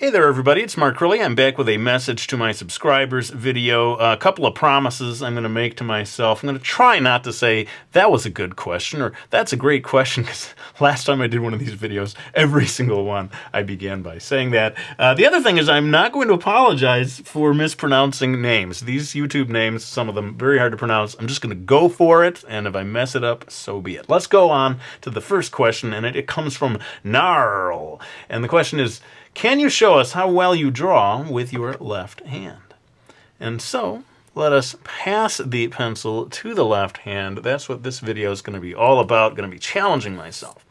Hey there everybody, it's Mark Curley. I'm back with a message to my subscribers video. A couple of promises I'm going to make to myself. I'm going to try not to say, that was a good question, or that's a great question, because last time I did one of these videos, every single one, I began by saying that. The other thing is I'm not going to apologize for mispronouncing names. These YouTube names, some of them very hard to pronounce. I'm just going to go for it, and if I mess it up, so be it. Let's go on to the first question, and it comes from Gnarl. And the question is, can you show us how well you draw with your left hand? And so, let us pass the pencil to the left hand. That's what this video is going to be all about. Going to be challenging myself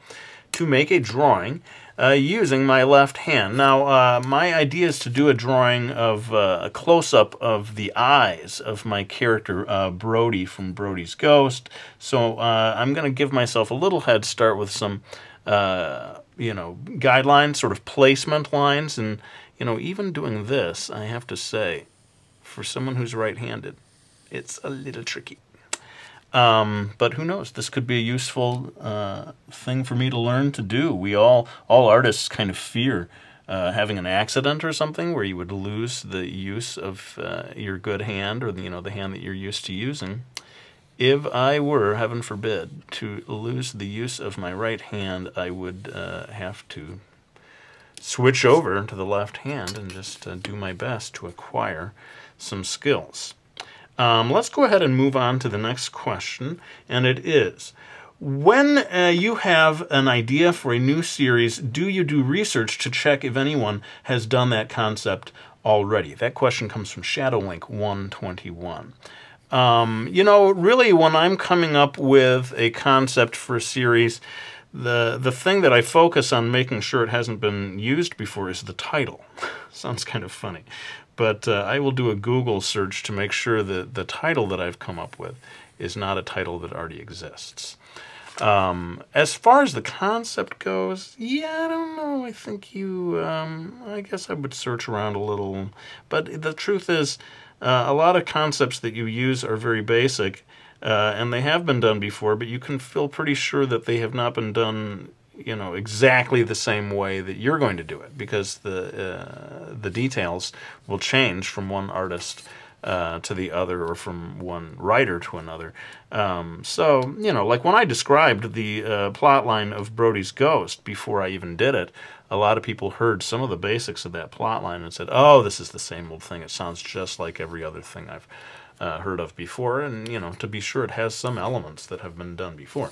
to make a drawing using my left hand. Now, my idea is to do a drawing of a close-up of the eyes of my character, Brody from Brody's Ghost. So I'm going to give myself a little head start with some guidelines, sort of placement lines, and, even doing this, I have to say, for someone who's right-handed, it's a little tricky. But who knows? This could be a useful thing for me to learn to do. All artists kind of fear having an accident or something where you would lose the use of your good hand, or the hand that you're used to using. If I were, heaven forbid, to lose the use of my right hand, I would have to switch over to the left hand and just do my best to acquire some skills. Let's go ahead and move on to the next question, and it is, when you have an idea for a new series, do you do research to check if anyone has done that concept already? That question comes from Shadowlink121. Really, when I'm coming up with a concept for a series, the thing that I focus on making sure it hasn't been used before is the title. Sounds kind of funny. But I will do a Google search to make sure that the title that I've come up with is not a title that already exists. As far as the concept goes, I don't know. I think I guess I would search around a little. But the truth is, a lot of concepts that you use are very basic, and they have been done before, but you can feel pretty sure that they have not been done, exactly the same way that you're going to do it, because the details will change from one artist to the other, or from one writer to another. Like when I described the plot line of Brody's Ghost before I even did it, a lot of people heard some of the basics of that plot line and said, oh, this is the same old thing. It sounds just like every other thing I've heard of before. And, to be sure, it has some elements that have been done before.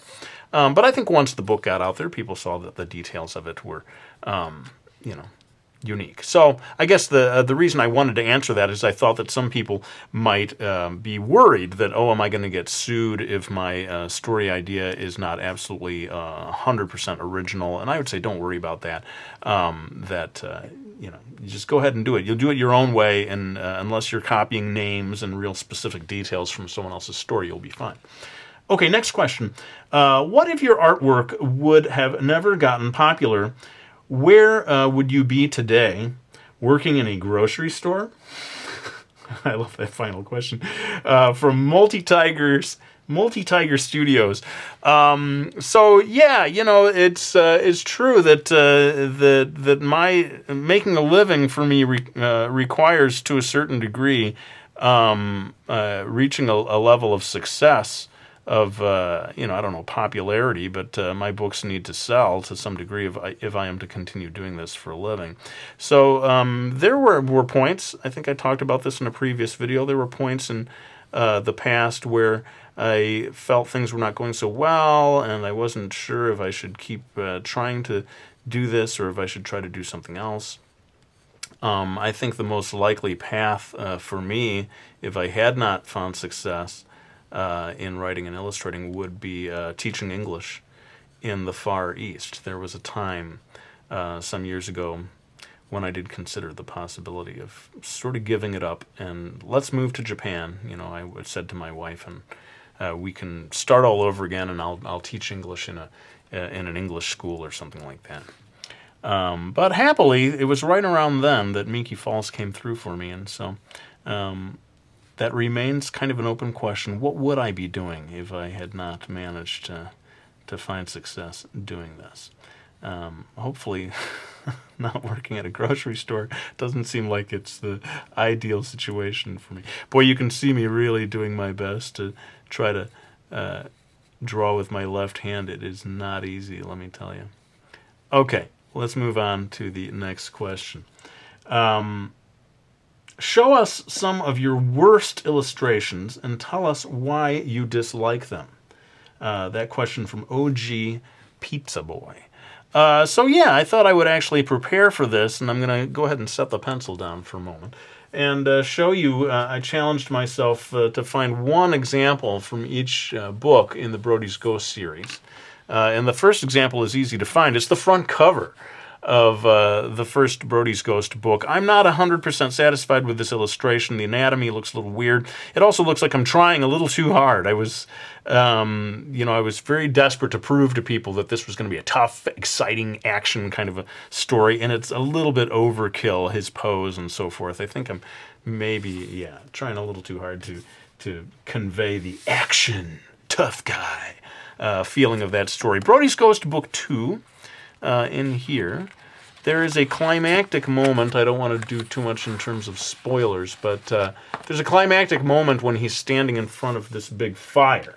But I think once the book got out there, people saw that the details of it were, unique. So I guess the reason I wanted to answer that is I thought that some people might be worried that, am I going to get sued if my story idea is not absolutely 100% original? And I would say don't worry about that. You just go ahead and do it. You'll do it your own way, and unless you're copying names and real specific details from someone else's story, you'll be fine. Okay, next question. What if your artwork would have never gotten popular? Where would you be today? Working in a grocery store? I love that final question. From Multi-Tiger Studios. It's true that my making a living for me requires, to a certain degree, reaching a level of success, of popularity, but my books need to sell to some degree if I am to continue doing this for a living. So there were points, I think I talked about this in a previous video, there were points in the past where I felt things were not going so well, and I wasn't sure if I should keep trying to do this or if I should try to do something else. I think the most likely path for me, if I had not found success in writing and illustrating, would be teaching English in the Far East. There was a time some years ago when I did consider the possibility of sort of giving it up and let's move to Japan. I said to my wife, and we can start all over again, and I'll teach English in an English school or something like that. But happily, it was right around then that Minky Falls came through for me, and so that remains kind of an open question. What would I be doing if I had not managed to find success doing this? Hopefully not working at a grocery store doesn't seem like it's the ideal situation for me. Boy, you can see me really doing my best to try to draw with my left hand. It is not easy, let me tell you. Okay, let's move on to the next question. Show us some of your worst illustrations and tell us why you dislike them. That question from OG Pizza Boy. So yeah, I thought I would actually prepare for this, and I'm going to go ahead and set the pencil down for a moment and show you. I challenged myself to find one example from each book in the Brody's Ghost series. And the first example is easy to find. It's the front cover of the first Brody's Ghost book. I'm not 100% satisfied with this illustration. The anatomy looks a little weird. It also looks like I'm trying a little too hard. I was, I was very desperate to prove to people that this was going to be a tough, exciting action kind of a story, and it's a little bit overkill, his pose and so forth. I think I'm maybe, trying a little too hard to convey the action, tough guy feeling of that story. Brody's Ghost Book 2. In here, there is a climactic moment. I don't want to do too much in terms of spoilers, but there's a climactic moment when he's standing in front of this big fire.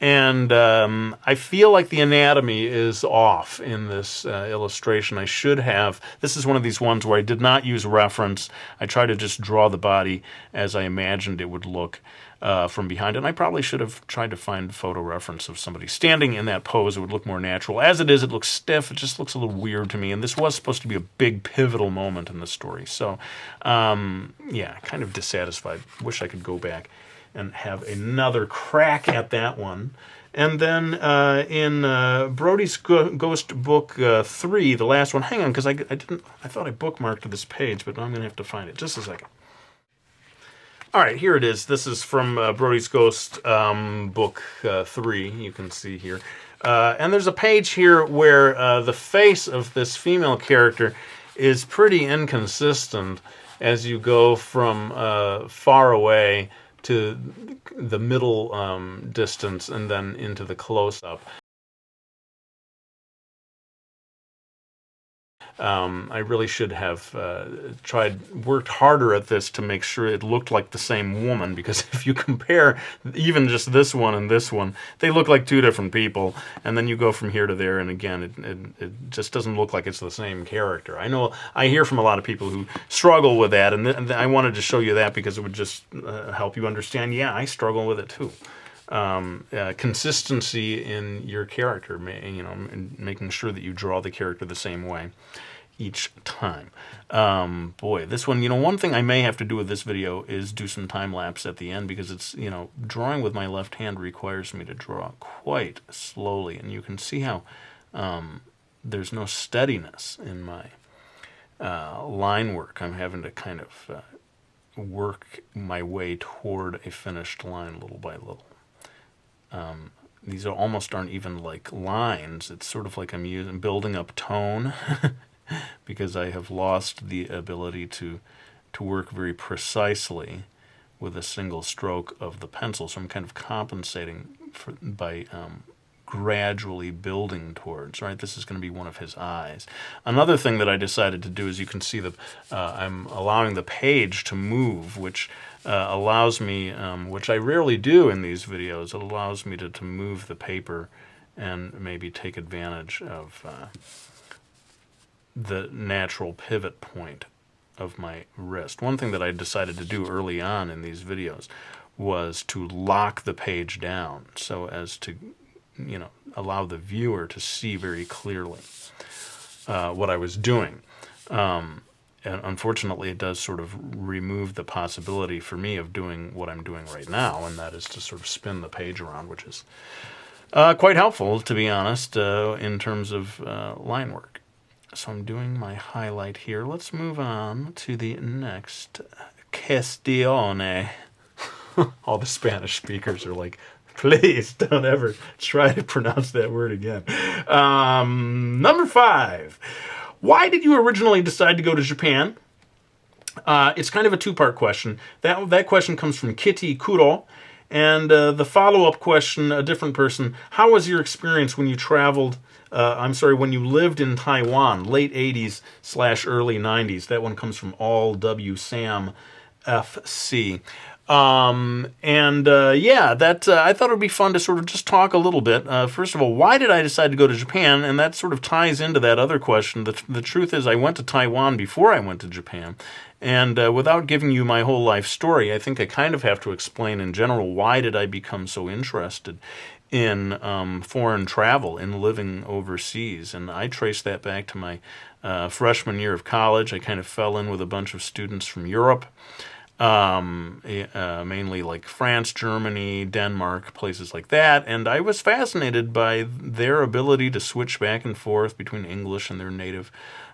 And I feel like the anatomy is off in this illustration. I should have. This is one of these ones where I did not use reference. I tried to just draw the body as I imagined it would look from behind. And I probably should have tried to find photo reference of somebody standing in that pose. It would look more natural. As it is, it looks stiff. It just looks a little weird to me. And this was supposed to be a big pivotal moment in the story. So, kind of dissatisfied. Wish I could go back and have another crack at that one. And then in Brody's Ghost Book 3, the last one. Hang on, because I thought I bookmarked this page, but I'm going to have to find it. Just a second. All right, here it is. This is from Brody's Ghost Book 3, you can see here. And there's a page here where the face of this female character is pretty inconsistent as you go from far away to the middle distance and then into the close-up. I really should have worked harder at this to make sure it looked like the same woman, because if you compare even just this one and this one, they look like two different people, and then you go from here to there, and again, it just doesn't look like it's the same character. I know I hear from a lot of people who struggle with that, and I wanted to show you that because it would just help you understand, yeah, I struggle with it too. Consistency in your character, and making sure that you draw the character the same way each time. Boy, this one, one thing I may have to do with this video is do some time lapse at the end, because it's, drawing with my left hand requires me to draw quite slowly, and you can see how there's no steadiness in my line work. I'm having to kind of work my way toward a finished line little by little. These almost aren't even like lines. It's sort of like I'm building up tone because I have lost the ability to work very precisely with a single stroke of the pencil. So I'm kind of compensating by gradually building towards, right? This is going to be one of his eyes. Another thing that I decided to do is, you can see I'm allowing the page to move, which allows me, which I rarely do in these videos, it allows me to move the paper and maybe take advantage of the natural pivot point of my wrist. One thing that I decided to do early on in these videos was to lock the page down so as to allow the viewer to see very clearly what I was doing. And unfortunately, it does sort of remove the possibility for me of doing what I'm doing right now, and that is to sort of spin the page around, which is quite helpful, to be honest, in terms of line work. So I'm doing my highlight here. Let's move on to the next questione. All the Spanish speakers are like, please don't ever try to pronounce that word again. Number 5. Why did you originally decide to go to Japan? It's kind of a two-part question. That question comes from Kitty Kuro, And the follow-up question, a different person, how was your experience when you traveled, when you lived in Taiwan, late 80s/early 90s? That one comes from All W Sam FC. I thought it would be fun to sort of just talk a little bit. First of all, why did I decide to go to Japan? And that sort of ties into that other question. The truth is I went to Taiwan before I went to Japan. And without giving you my whole life story, I think I kind of have to explain in general why did I become so interested in foreign travel, in living overseas. And I trace that back to my freshman year of college. I kind of fell in with a bunch of students from Europe. Mainly like France, Germany, Denmark, places like that. And I was fascinated by their ability to switch back and forth between English and their native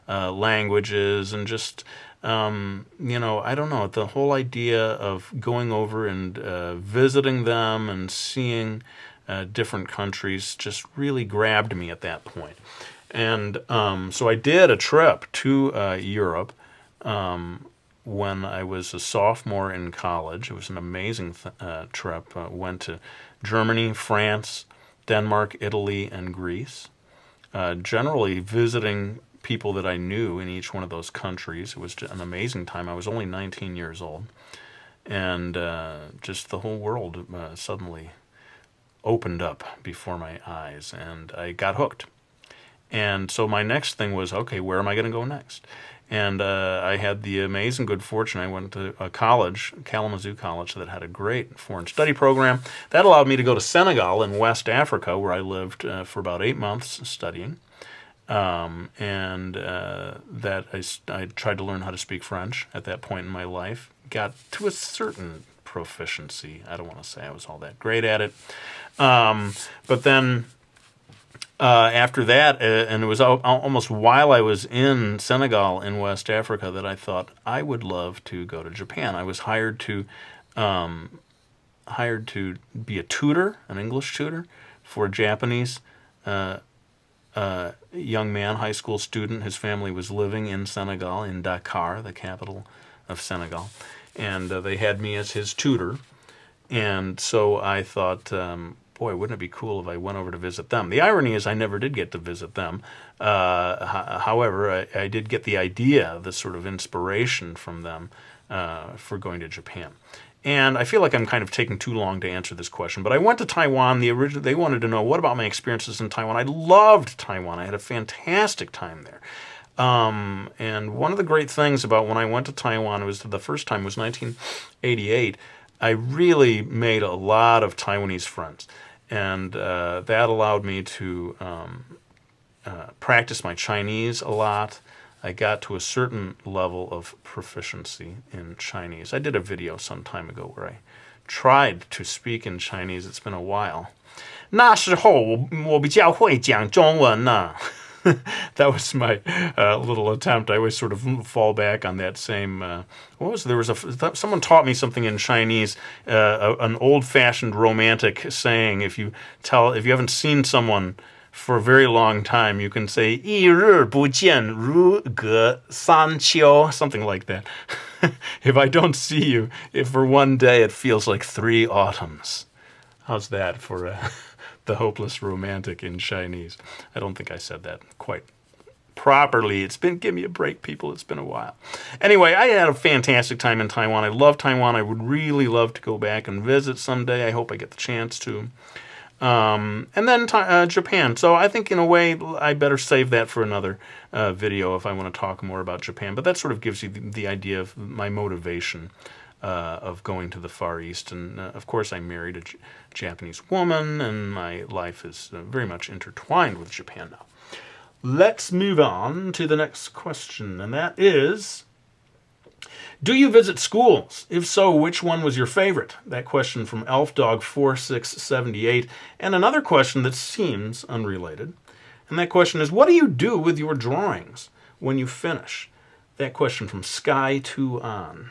languages, and just, I don't know, the whole idea of going over and visiting them and seeing different countries just really grabbed me at that point. And so I did a trip to Europe when I was a sophomore in college. It was an amazing trip. Went to Germany, France, Denmark, Italy, and Greece. Generally visiting people that I knew in each one of those countries. It was an amazing time. I was only 19 years old. And just the whole world suddenly opened up before my eyes, and I got hooked. And so my next thing was, okay, where am I going to go next? And I had the amazing good fortune. I went to a college, Kalamazoo College, that had a great foreign study program. That allowed me to go to Senegal in West Africa, where I lived for about 8 months studying. I tried to learn how to speak French at that point in my life. Got to a certain proficiency. I don't want to say I was all that great at it. But then after that, and it was almost while I was in Senegal in West Africa that I thought I would love to go to Japan. I was hired to be a tutor, an English tutor, for a Japanese young man, high school student. His family was living in Senegal, in Dakar, the capital of Senegal, and they had me as his tutor. And so I thought, boy, wouldn't it be cool if I went over to visit them? The irony is I never did get to visit them. However, I did get the idea, the sort of inspiration from them for going to Japan. And I feel like I'm kind of taking too long to answer this question, but I went to Taiwan. They wanted to know, what about my experiences in Taiwan? I loved Taiwan. I had a fantastic time there. And one of the great things about when I went to Taiwan, it was the first time, was 1988, I really made a lot of Taiwanese friends. And that allowed me to practice my Chinese a lot. I got to a certain level of proficiency in Chinese. I did a video some time ago where I tried to speak in Chinese. It's been a while. 那时候我比较会讲中文呢。That was my little attempt. I always sort of fall back on that same. Someone taught me something in Chinese, an old-fashioned romantic saying. If you haven't seen someone for a very long time, you can say 一日不见如隔三秋, something like that. If I don't see you, if for one day it feels like 3 autumns. How's that for the hopeless romantic in Chinese? I don't think I said that quite properly. Give me a break, people. It's been a while. Anyway, I had a fantastic time in Taiwan. I love Taiwan. I would really love to go back and visit someday. I hope I get the chance to. And then Japan. So I think in a way I better save that for another video if I want to talk more about Japan. But that sort of gives you the idea of my motivation of going to the Far East. And of course I married a Japanese woman, and my life is very much intertwined with Japan now. Let's move on to the next question, and that is, do you visit schools? If so, which one was your favorite? That question from ElfDog4678. And another question that seems unrelated, and that question is, what do you do with your drawings when you finish? That question from Sky2On.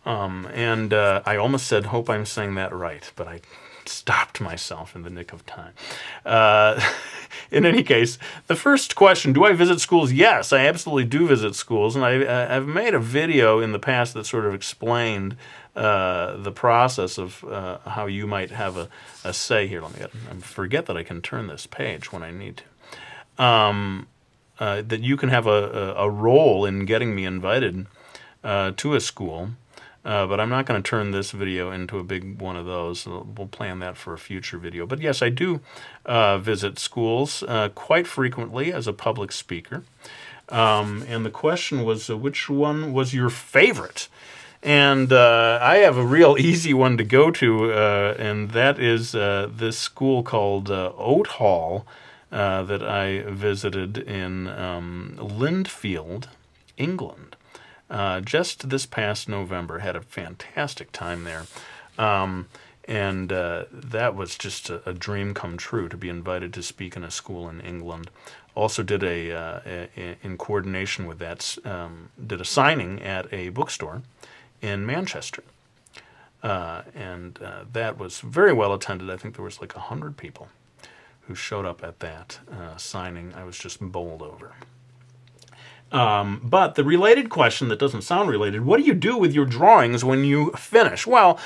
I almost said, hope I'm saying that right, but I stopped myself in the nick of time. In any case, the first question, do I visit schools? Yes, I absolutely do visit schools, and I've made a video in the past that sort of explained the process of how you might have a say here. Let me forget that I can turn this page when I need to. That you can have a role in getting me invited to a school. But I'm not going to turn this video into a big one of those. We'll plan that for a future video. But yes, I do visit schools quite frequently as a public speaker. And the question was, which one was your favorite? And I have a real easy one to go to, and that is this school called Oat Hall that I visited in Lindfield, England. Just this past November. Had a fantastic time there. And that was just a dream come true to be invited to speak in a school in England. Also did in coordination with that, did a signing at a bookstore in Manchester. And that was very well attended. I think there was like 100 people who showed up at that signing. I was just bowled over. But the related question that doesn't sound related, what do you do with your drawings when you finish? Well,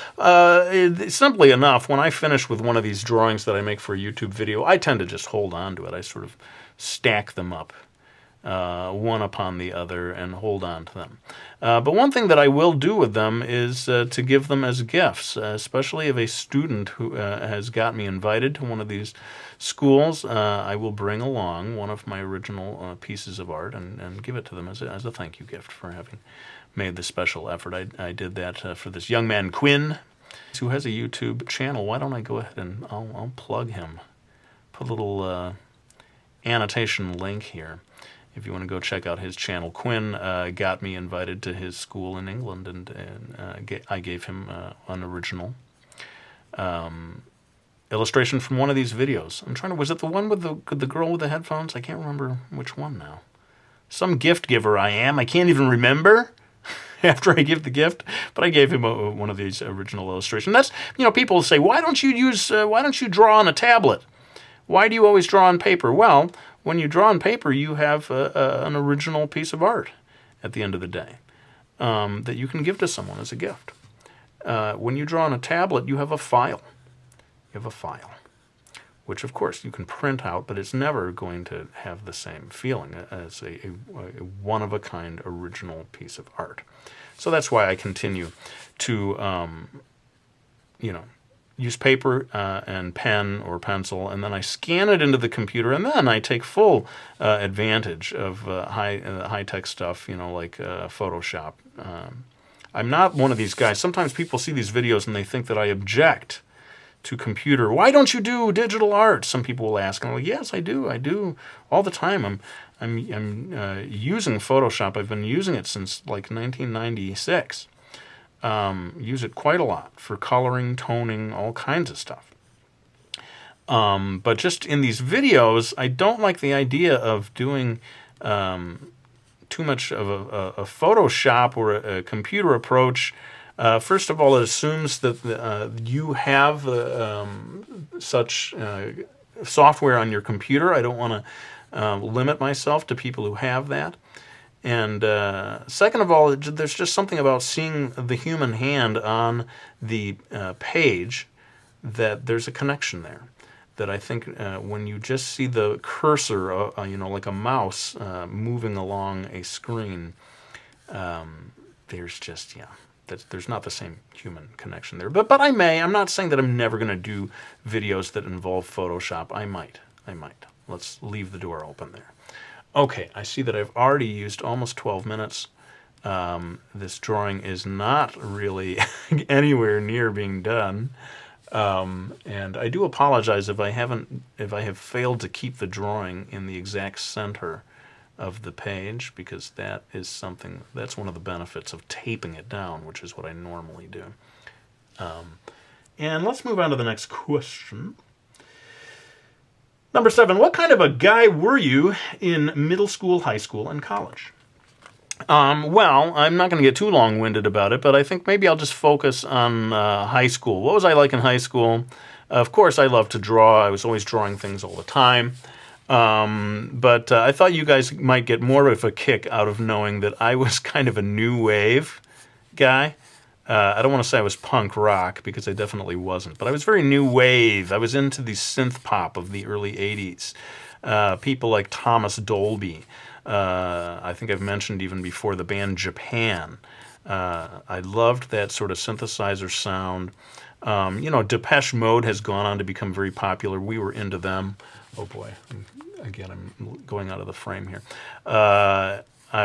simply enough, when I finish with one of these drawings that I make for a YouTube video, I tend to just hold on to it. I sort of stack them up, one upon the other, and hold on to them. But one thing that I will do with them is to give them as gifts, especially if a student who has got me invited to one of these schools. I will bring along one of my original pieces of art and give it to them as a thank you gift for having made the special effort. I did that for this young man, Quinn, who has a YouTube channel. Why don't I go ahead and I'll plug him. Put a little annotation link here. If you want to go check out his channel. Quinn got me invited to his school in England, and I gave him an original illustration from one of these videos. I'm trying to, was it the one with the girl with the headphones? I can't remember which one now. Some gift giver I am. I can't even remember after I give the gift, but I gave him one of these original illustrations. That's, people say, why don't you draw on a tablet? Why do you always draw on paper? Well, when you draw on paper, you have an original piece of art at the end of the day that you can give to someone as a gift. When you draw on a tablet, you have a file. You have a file, which of course you can print out, but it's never going to have the same feeling as a one-of-a-kind original piece of art. So that's why I continue to, use paper and pen or pencil, and then I scan it into the computer, and then I take full advantage of high-tech stuff, like Photoshop. I'm not one of these guys. Sometimes people see these videos and they think that I object to computer. Why don't you do digital art? Some people will ask, and I'm like, yes, I do. I do all the time. I'm using Photoshop. I've been using it since like 1996. Use it quite a lot for coloring, toning, all kinds of stuff. But just in these videos, I don't like the idea of doing too much of a Photoshop or a computer approach. First of all, it assumes that you have such software on your computer. I don't want to limit myself to people who have that. And second of all, there's just something about seeing the human hand on the page that there's a connection there. That I think when you just see the cursor, like a mouse moving along a screen, there's just, there's not the same human connection there. But I'm not saying that I'm never going to do videos that involve Photoshop. I might. Let's leave the door open there. Okay, I see that I've already used almost 12 minutes. This drawing is not really anywhere near being done. And I do apologize if I have failed to keep the drawing in the exact center of the page, because that's one of the benefits of taping it down, which is what I normally do. And let's move on to the next question. Number 7, what kind of a guy were you in middle school, high school, and college? Well, I'm not going to get too long-winded about it, but I think maybe I'll just focus on high school. What was I like in high school? Of course, I loved to draw. I was always drawing things all the time. But I thought you guys might get more of a kick out of knowing that I was kind of a new wave guy. I don't want to say I was punk rock, because I definitely wasn't, but I was very new wave. I was into the synth pop of the early 80s. People like Thomas Dolby. I think I've mentioned even before the band Japan. I loved that sort of synthesizer sound. Depeche Mode has gone on to become very popular. We were into them. Oh boy, again, I'm going out of the frame here.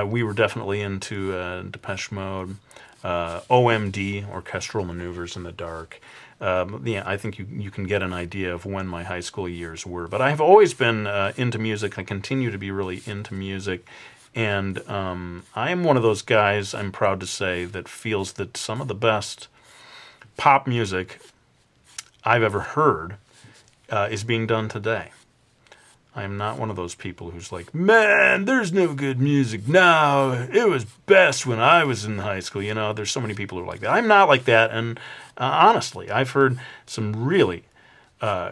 We were definitely into Depeche Mode, OMD, Orchestral Maneuvers in the Dark. I think you can get an idea of when my high school years were. But I have always been into music. I continue to be really into music. And I am one of those guys, I'm proud to say, that feels that some of the best pop music I've ever heard is being done today. I am not one of those people who's like, man, there's no good music now. It was best when I was in high school. There's so many people who are like that. I'm not like that. And honestly, I've heard some really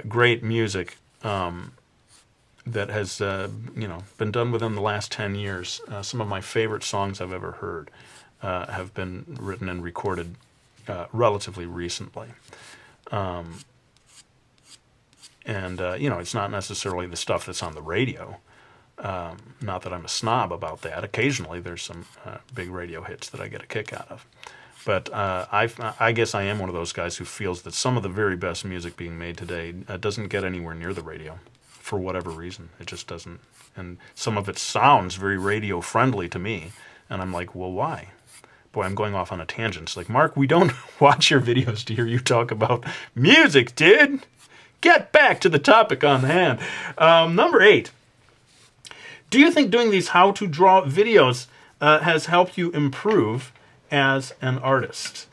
great music that has been done within the last 10 years. Some of my favorite songs I've ever heard have been written and recorded relatively recently. It's not necessarily the stuff that's on the radio. Not that I'm a snob about that. Occasionally there's some big radio hits that I get a kick out of. But I guess I am one of those guys who feels that some of the very best music being made today doesn't get anywhere near the radio for whatever reason. It just doesn't. And some of it sounds very radio friendly to me. And I'm like, well, why? Boy, I'm going off on a tangent. It's like, Mark, we don't watch your videos to hear you talk about music, dude. Get back to the topic on hand. Number 8. Do you think doing these how-to draw videos has helped you improve as an artist?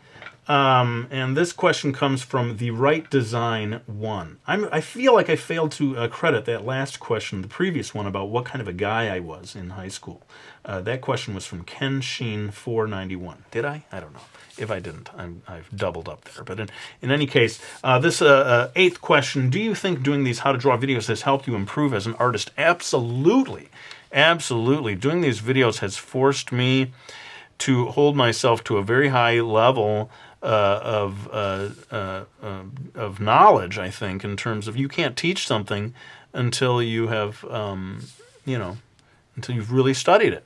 And this question comes from The Right Design 1. I feel like I failed to credit that last question, the previous one, about what kind of a guy I was in high school. That question was from Ken Sheen 491. Did I? I don't know. If I didn't, I've doubled up there. But in any case, this 8th question, do you think doing these how to draw videos has helped you improve as an artist? Absolutely. Absolutely. Doing these videos has forced me to hold myself to a very high level of knowledge, I think, in terms of you can't teach something until you have, until you've really studied it.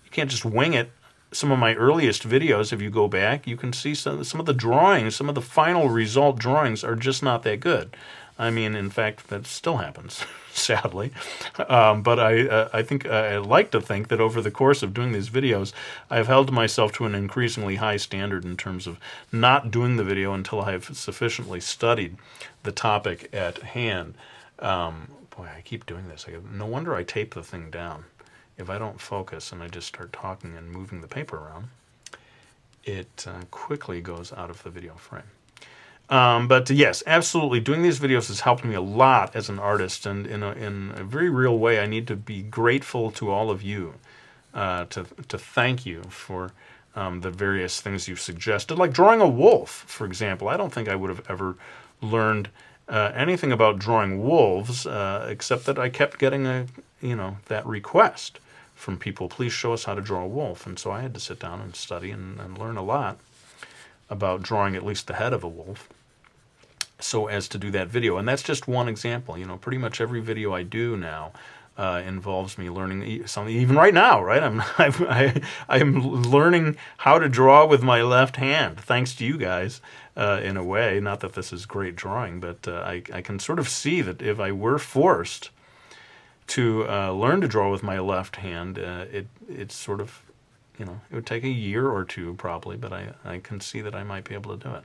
You can't just wing it. Some of my earliest videos, if you go back, you can see some of the drawings, some of the final result drawings are just not that good. I mean, in fact, that still happens, sadly. But I think I like to think that over the course of doing these videos, I've held myself to an increasingly high standard in terms of not doing the video until I've sufficiently studied the topic at hand. Boy, I keep doing this. No wonder I tape the thing down. If I don't focus and I just start talking and moving the paper around, it quickly goes out of the video frame. But yes, absolutely, doing these videos has helped me a lot as an artist, and in a very real way, I need to be grateful to all of you, to thank you for the various things you've suggested, like drawing a wolf, for example. I don't think I would have ever learned anything about drawing wolves, except that I kept getting that request from people, please show us how to draw a wolf. And so I had to sit down and study and learn a lot about drawing at least the head of a wolf so as to do that video. And that's just one example. Pretty much every video I do now involves me learning something. Even right now, right? I'm learning how to draw with my left hand, thanks to you guys, in a way. Not that this is great drawing, but I can sort of see that if I were forced to learn to draw with my left hand, it's sort of, it would take a year or two probably, but I can see that I might be able to do it.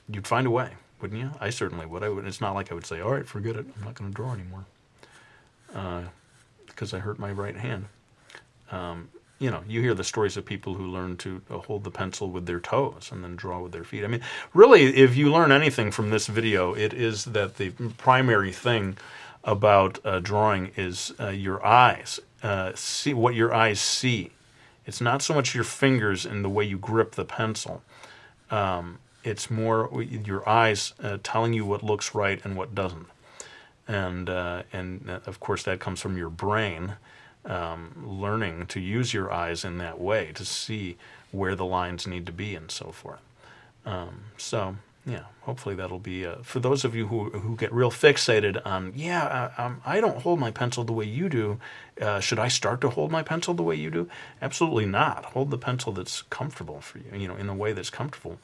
You'd find a way, wouldn't you? I certainly would. It's not like I would say, all right, forget it, I'm not going to draw anymore, because I hurt my right hand. You hear the stories of people who learn to hold the pencil with their toes and then draw with their feet. I mean, really, if you learn anything from this video, it is that the primary thing about drawing is your eyes. See what your eyes see. It's not so much your fingers and the way you grip the pencil. It's more your eyes telling you what looks right and what doesn't. And of course, that comes from your brain. learning to use your eyes in that way to see where the lines need to be and so forth. So yeah, hopefully that'll be for those of you who get real fixated on, I don't hold my pencil the way you do. Should I start to hold my pencil the way you do? Absolutely not. Hold the pencil that's comfortable for you, in a way that's comfortable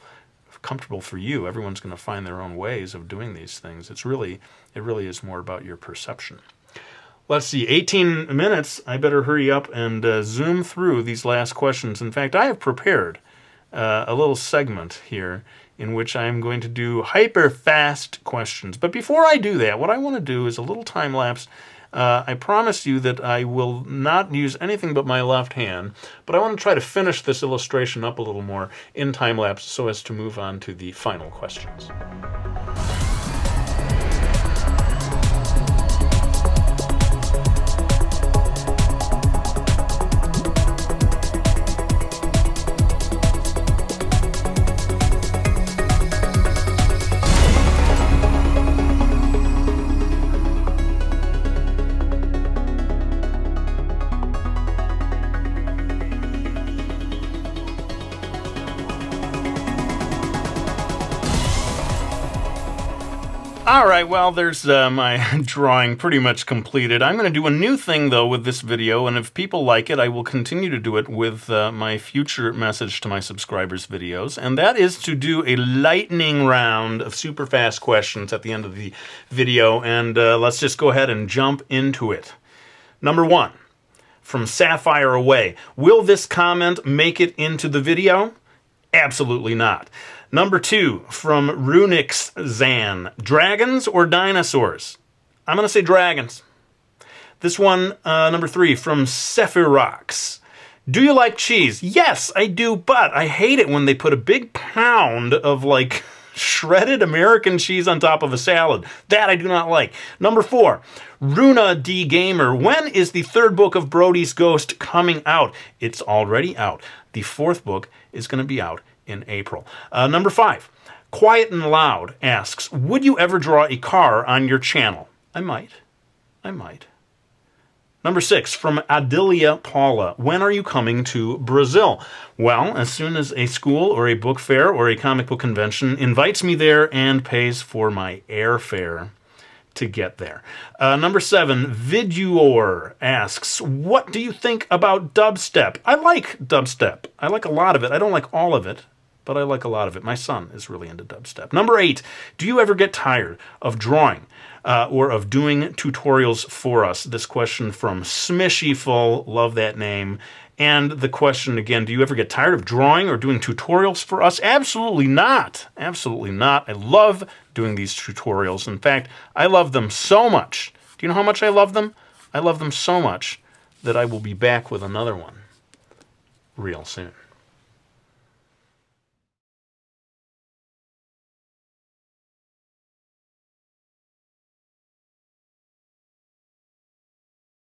for you. Everyone's going to find their own ways of doing these things. It really is more about your perception. Let's see, 18 minutes. I better hurry up and zoom through these last questions. In fact, I have prepared a little segment here in which I'm going to do hyper-fast questions. But before I do that, what I want to do is a little time lapse. I promise you that I will not use anything but my left hand, but I want to try to finish this illustration up a little more in time lapse so as to move on to the final questions. All right, well, there's my drawing pretty much completed. I'm going to do a new thing, though, with this video, and if people like it, I will continue to do it with my future message to my subscribers videos, and that is to do a lightning round of super fast questions at the end of the video, and let's just go ahead and jump into it. Number 1, from Sapphire Away. Will this comment make it into the video? Absolutely not. Number 2, from Runix Zan. Dragons or dinosaurs? I'm going to say dragons. This one, number 3, from Sephirox. Do you like cheese? Yes, I do, but I hate it when they put a big pound of, like, shredded American cheese on top of a salad. That I do not like. Number 4, Runa D. Gamer. When is the 3rd book of Brody's Ghost coming out? It's already out. The 4th book is going to be out in April. Number 5, Quiet and Loud asks, would you ever draw a car on your channel? I might. Number 6, from Adilia Paula. When are you coming to Brazil? Well, as soon as a school or a book fair or a comic book convention invites me there and pays for my airfare to get there. Number 7, Viduor asks, what do you think about dubstep? I like dubstep. I like a lot of it. I don't like all of it, but I like a lot of it. My son is really into dubstep. Number 8, do you ever get tired of drawing or of doing tutorials for us? This question from Smishyful, love that name. And the question again, do you ever get tired of drawing or doing tutorials for us? Absolutely not. Absolutely not. I love doing these tutorials. In fact, I love them so much. Do you know how much I love them? I love them so much that I will be back with another one real soon.